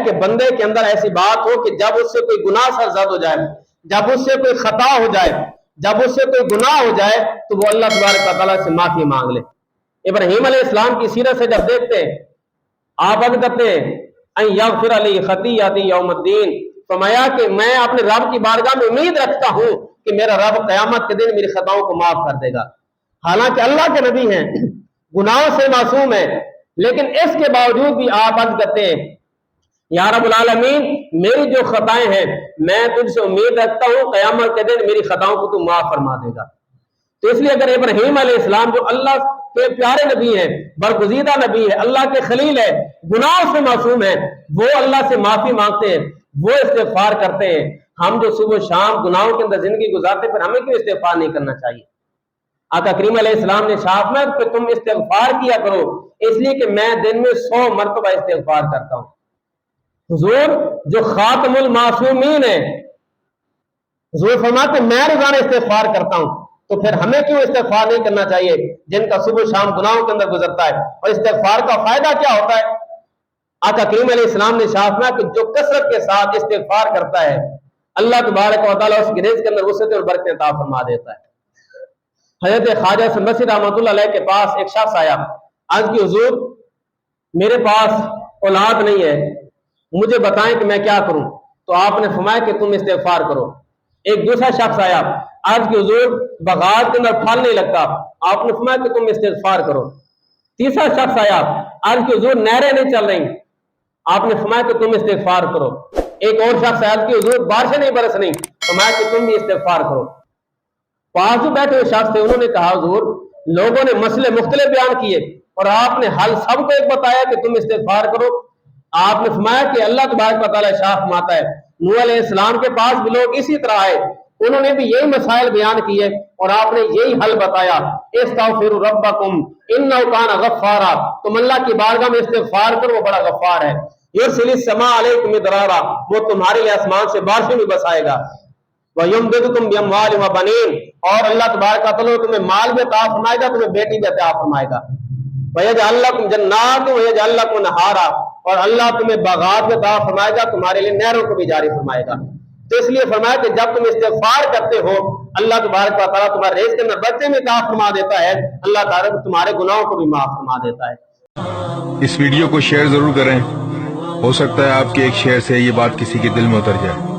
کہ بندے کے اندر ایسی بات ہو کہ جب اس سے کوئی گناہ سرزد ہو جائے، جب اس سے کوئی خطا ہو جائے، جب اس سے کوئی گناہ ہو جائے تو وہ اللہ تبارک و تعالیٰ سے معافی مانگ لے۔ ابراہیم علیہ السلام کی سیرت سے جب دیکھتے ہیں، آپ عرض کرتے ہیں ان یغفر لی خطیئتی یوم الدین، فرمایا کہ میں اپنے رب کی بارگاہ میں امید رکھتا ہوں کہ میرا رب قیامت کے دن میری خطاؤں کو معاف کر دے گا۔ حالانکہ اللہ کے نبی ہیں، گناہوں سے معصوم ہیں، لیکن اس کے باوجود بھی آپ عرض کرتے ہیں یا رب العالمین میری جو خطائیں ہیں میں تجھ سے امید رکھتا ہوں قیامت کے دن میری خطاؤں کو تو معاف فرما دے گا۔ تو اس لیے اگر ابراہیم علیہ السلام جو اللہ کے پیارے نبی ہیں، برگزیدہ نبی ہے، اللہ کے خلیل ہے، گناہوں سے معصوم ہے، وہ اللہ سے معافی مانگتے ہیں، وہ استغفار کرتے ہیں۔ ہم جو صبح شام گناہوں کے اندر زندگی گزارتے پھر ہمیں کیوں استغفار نہیں کرنا چاہیے؟ آقا کریم علیہ السلام نے شاف میں کہ تم استغفار کیا کرو، اس لیے کہ میں دن میں 100 مرتبہ استغفار کرتا ہوں۔ حضور جو خاتم المعصومین ہے، حضور فرماتے میں روزانہ استغفار کرتا ہوں، تو پھر ہمیں کیوں استغفار نہیں کرنا چاہیے جن کا صبح شام گناہوں کے اندر گزرتا ہے؟ اور استغفار کا فائدہ کیا ہوتا ہے؟ آقا کریم علیہ السلام نے شاف میں کہ جو کثرت کے ساتھ استغفار کرتا ہے اللہ تبارک و تعالیٰ اس کے رزق کے اندر وسعت اور برکت عطا فرما دیتا ہے۔ حضرت خواجہ سندسی رحمۃ اللہ علیہ کے پاس ایک شخص آیا، عرض کی حضور میرے پاس اولاد نہیں ہے، مجھے بتائیں کہ میں کیا کروں؟ تو آپ نے فرمایا کہ تم استغفار کرو۔ ایک دوسرا شخص آیا، عرض کی حضور باغات کے اندر پھل نہیں لگتا، آپ نے فرمایا کہ تم استغفار کرو۔ تیسرا شخص آیا، عرض کی حضور نہریں نہیں چل رہی، آپ نے فرمایا کہ تم استغفار کرو۔ ایک اور شخص آیا، عرض کی حضور بارشیں نہیں برس رہی، فرمایا کہ تم بھی استغفار کرو۔ پاس جو بیٹھے ہوئے شخص تھے انہوں نے کہا حضور لوگوں نے مسئلے مختلف بیان کیے اور آپ نے حل سب کو ایک بتایا کہ تم استغفار کرو۔ آپ نے فرمایا کہ اللہ تبارک و تعالیٰ ارشاد فرماتا ہے نوح علیہ السلام کے پاس بھی لوگ اسی طرح آئے، انہوں نے بھی یہی مسائل بیان کیے اور آپ نے یہی حل بتایا، استغفروا ربکم انہ کان غفارا، تم اللہ کی بارگاہ میں استغفار کرو، وہ بڑا غفار ہے۔ یرسل السماء علیکم مدرارا، وہ تمہارے لیے آسمان سے بارشیں بھی برسائے گا۔ وَيُمْدِدُكُمْ بِأَمْوَالٍ وَبَنِينَ، اور اللہ تبارک و تعالیٰ تمہیں مال بھی عطا فرمائے گا، تمہیں بیٹی بھی عطا فرمائے گا۔ وَيَجْعَلْ لَكُمْ جَنَّاتٍ وَيَجْعَلْ لَكُمْ أَنْهَارًا، اور اللہ تمہیں باغات بھی عطا فرمائے گا، تمہارے لیے نہروں کو بھی جاری فرمائے گا۔ تو اس لیے فرمایا کہ جب تم استغفار کرتے ہو اللہ تبارک و تعالیٰ تمہارے رزق کے اندر برکتیں میں عطا فرما دیتا ہے، اللہ تعالیٰ تمہارے گناہوں کو بھی معاف فرما دیتا ہے۔ اس ویڈیو کو شیئر ضرور کریں، ہو سکتا ہے آپ کے ایک شیئر سے یہ بات کسی کے دل میں اتر جائے۔